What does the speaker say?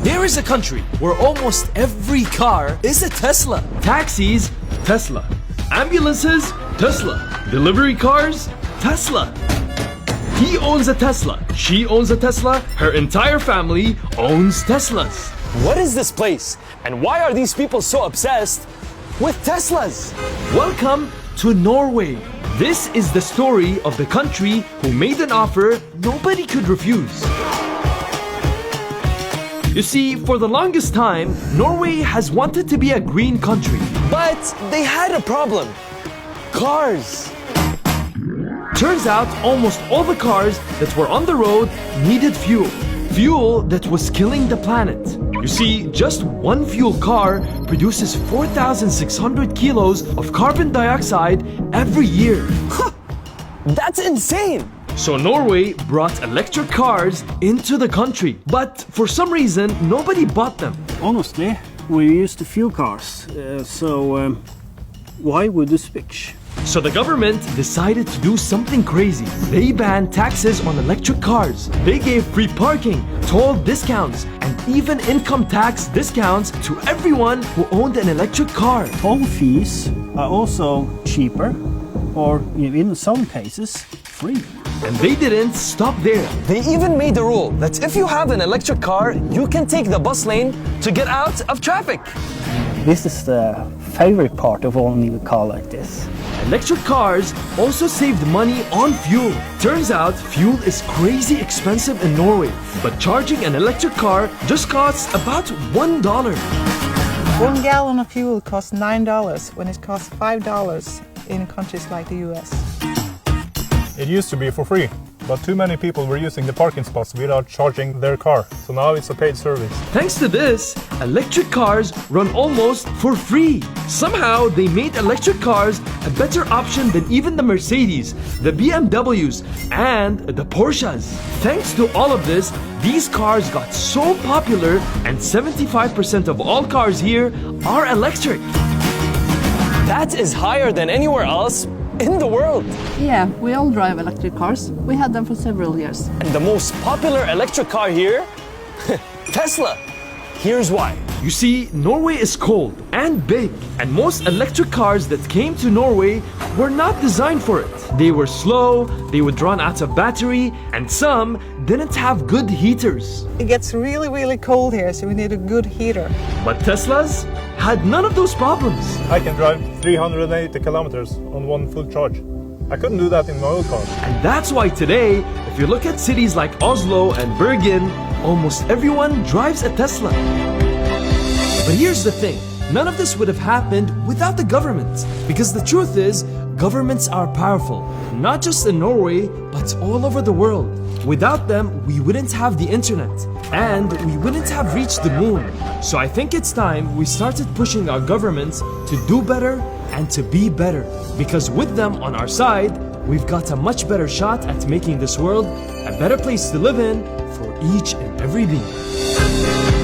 There is a country where almost every car is a Tesla. Taxis, Tesla. Ambulances, Tesla. Delivery cars, Tesla. He owns a Tesla. She owns a Tesla. Her entire family owns Teslas. What is this place? And why are these people so obsessed with Teslas? Welcome to Norway. This is the story of the country who made an offer nobody could refuse. You see, for the longest time, Norway has wanted to be a green country. But they had a problem. Cars. Turns out almost all the cars that were on the road needed fuel. Fuel that was killing the planet. You see, just one fuel car produces 4,600 kilos of carbon dioxide every year. That's insane. So Norway brought electric cars into the country. But for some reason, nobody bought them. Honestly, we used to fuel cars, so why would you switch? So the government decided to do something crazy. They banned taxes on electric cars. They gave free parking, toll discounts, and even income tax discounts to everyone who owned an electric car. Toll fees are also cheaper, or in some cases, free. And they didn't stop there. They even made the rule that if you have an electric car, you can take the bus lane to get out of traffic. This is the favorite part of owning a car like this. Electric cars also saved money on fuel. Turns out fuel is crazy expensive in Norway, but charging an electric car just costs about $1. 1 gallon of fuel costs $9 when it costs $5 in countries like the US. It used to be for free, but too many people were using the parking spots without charging their car, so now it's a paid service. Thanks to this, electric cars run almost for free. Somehow, they made electric cars a better option than even the Mercedes, the BMWs, and the Porsches. Thanks to all of this, these cars got so popular, and 75% of all cars here are electric. That is higher than anywhere else in the world. Yeah, we all drive electric cars. We had them for several years. And the most popular electric car here? Tesla. Here's why. You see, Norway is cold and big, and most electric cars that came to Norway were not designed for it. They were slow, they would run out of battery, and some didn't have good heaters. It gets really, really cold here, so we need a good heater. But Teslas had none of those problems. I can drive 380 kilometers on one full charge. I couldn't do that in my old car. And that's why today, if you look at cities like Oslo and Bergen, almost everyone drives a Tesla. But here's the thing, none of this would have happened without the government. Because the truth is, governments are powerful, not just in Norway, but all over the world. Without them, we wouldn't have the internet, and we wouldn't have reached the moon. So I think it's time we started pushing our governments to do better and to be better. Because with them on our side, we've got a much better shot at making this world a better place to live in for each and every being.